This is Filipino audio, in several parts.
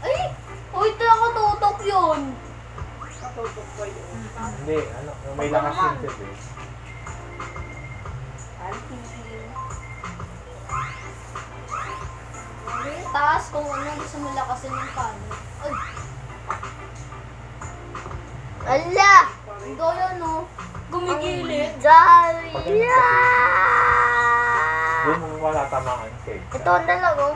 Ay! Uy, nakatutok yun! Katutok pa yun. Hindi, ano, may lakas yun Seb eh. Taas kung ano gusto mo lakasin yung kano. Ay! Ala! Ikaw yun, no? Gumigilid. Doon mo wala tamaan Seb. Ito ang dalago.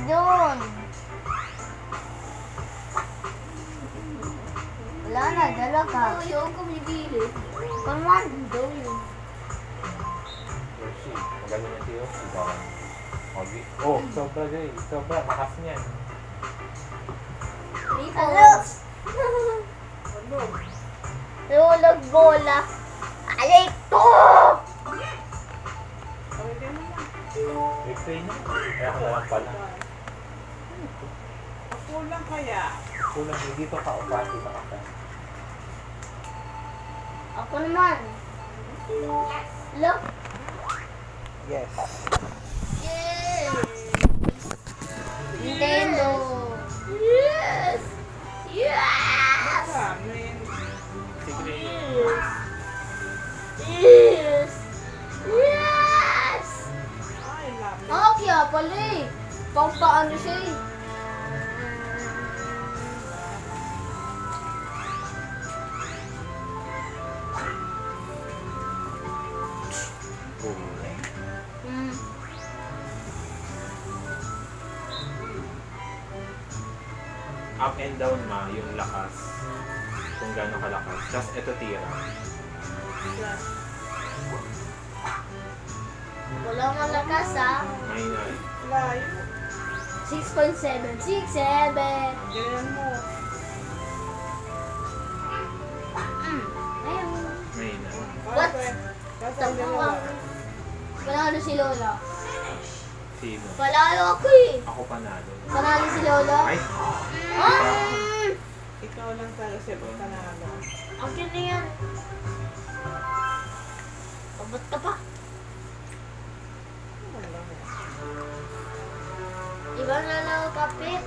Yun. Wala na, dalaga. Yung gumigilid. Come on. Daw yun. Yoshi, magaling yan si Yoshi. Oh, sobra Jay. Sobra, lakas niyan. Ano? Ano? Lulag bola. Alay ko! Pwede mo na. Victory na. Kaya ka na lang pala. Kulang kaya. Kulang, hindi to kaupati na ka. Ako naman. Look. Yes. Yes! Nintendo. Yes! Yes! Ramen. Sige. Yes! Yes! Ay, ramen. Kaya pala eh. Pang paano siya eh. Hmm. Up and down ma, yung lakas. Kung gaano kalakas. Tapos ito tira. Yan. Wala malakas ah. Minor. Layo. 6.7. 6.7. Ganyan mo. Ayun. Minor. What? Kasang dalawa. Panalo si Lola. Sino? Panalo ako eh. Ako panalo. Panalo si Lola. Ay! Ikaw lang talaga siya panalo. Akin na yan. Abot ka pa. Wala na. Iba na lang kapit.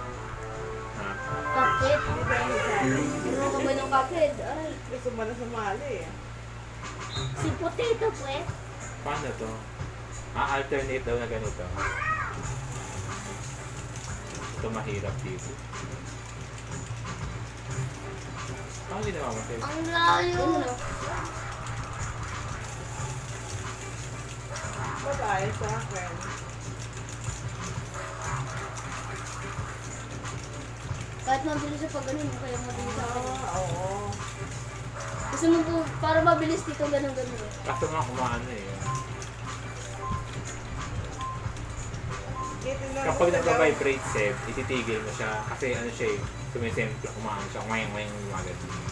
Ha? Kapit. Hindi Ano ka ba ng kapit? Ay. gusto mo na sumali eh. Si Potato pues. Paano to? Alternate daw na ganito. Ito mahirap dito. Paano ginawa mo, Seb? Ang layo. Babae sa akin. Kahit mabilis sa pag ganun, kaya mabilis sa akin. Oo. Gusto mo po, para mabilis dito, ganun-ganun. Kaso nga kumaano eh. Kapag nagka-vibrate set, ititigil mo siya kasi ano siya eh, sumisempla, kumain siya, kumain mga ganun.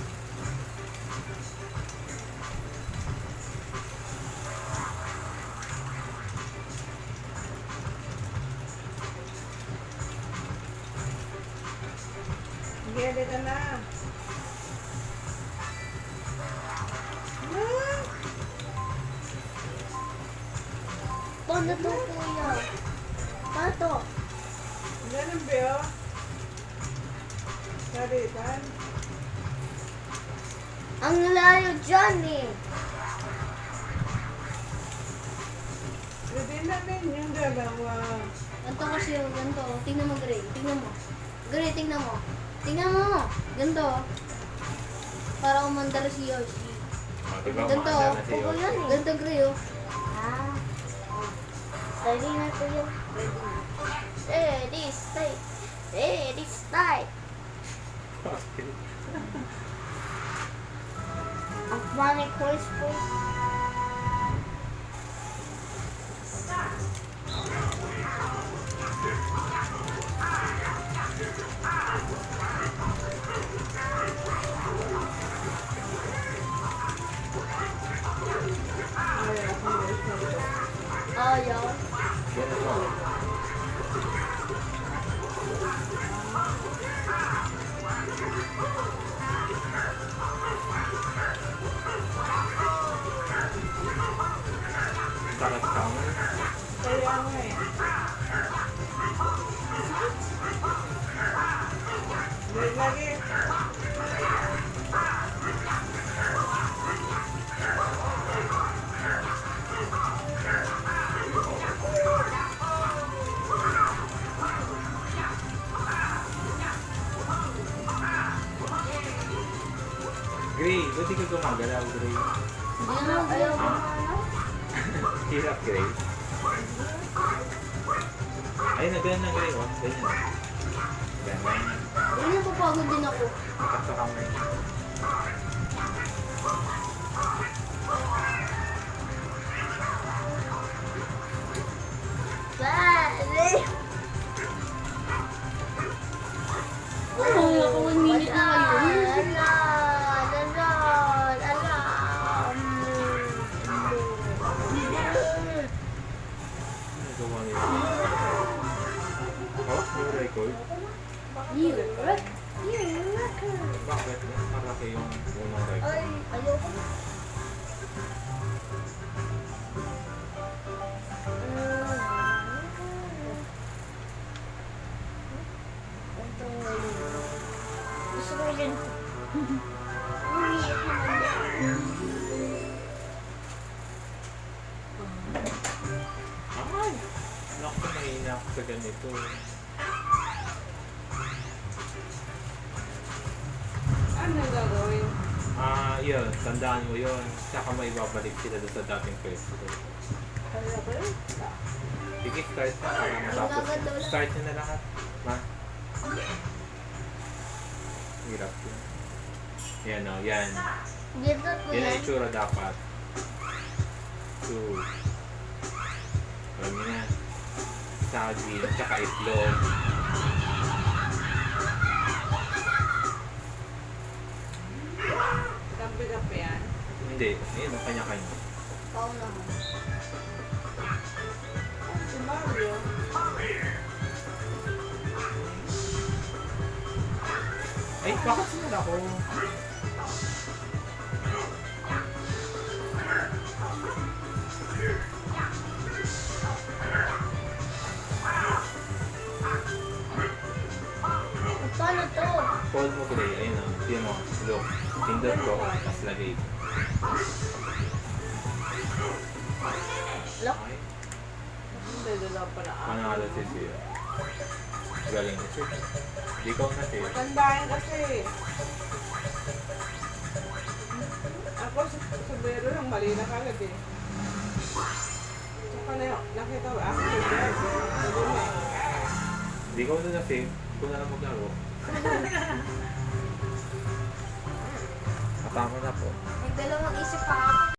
Gede ka na. Paano to, kuya? Paano to? Ganun ba yun? Saritan. Ang layo dyan eh. Pwede namin yung dalawa. Ganito kasi yung ganito. Tingnan mo, Gray. Tingnan mo. Gray, tingnan mo. Tingnan mo. Ganito. Para umandar si Yoshi. O, diba, Ganito. umaandar na si Yoshi. Ganito, Gray, oh. Ah. Ready na to yun. Ready, stay. Ready, stay. Okay. Ang funny quiz po. Ayaw. Ganun mo. Sakit ka mo. Kaya nga eh. Lagi. Gray, ba't di ka gumagalaw, Gray? Hindi na ayaw mo ano? Hirap, Gray. Ay, ganyan na, Gray. Oh, ganyan. Ganyan. Hindi napapagod din ako. Nakasa kamay. Bale! Oh, ako 1 minute na ngayon. Ano gawa nila? Oh, yung record? Bakit? Malaki yung unang record. Ay, ayoko. Gusto ko yun. Ay! Naku, mahina ako sa ganito. Ano gagawin? Yun. Tandaan mo yun. Saka may babalik sila doon sa dating pwesto. Kaya ko yun? Sige, start na. Para matapos. Start nyo na lahat. Ma? Hirap yun. Yan o, yan. Dito ko Yan ang yan. itsura dapat. 2. Alam niyo na. Saging, tsaka itlog. Kampi-kampi yan. Hindi. Ayun, ang kanya-kanya. Pao naman. Si Mario. Ay, bakit sinala ko? Paano to? Hold mo Gray. Ayun o. Tingnan mo. Look. Pindot ko. Tapos lagay ko. Look. Okay. Hindi, dalawa pala. Panalo si Sia. Galing si Sia. Di ko na Sia. Tandaan kasi. Ako sa bero lang mali na kagad eh. Tsaka na nakita ko ako sa bero. Sabi mo eh. Di ko na save. Kung na lang maglaro. Matama na po. May dalawang isip pa.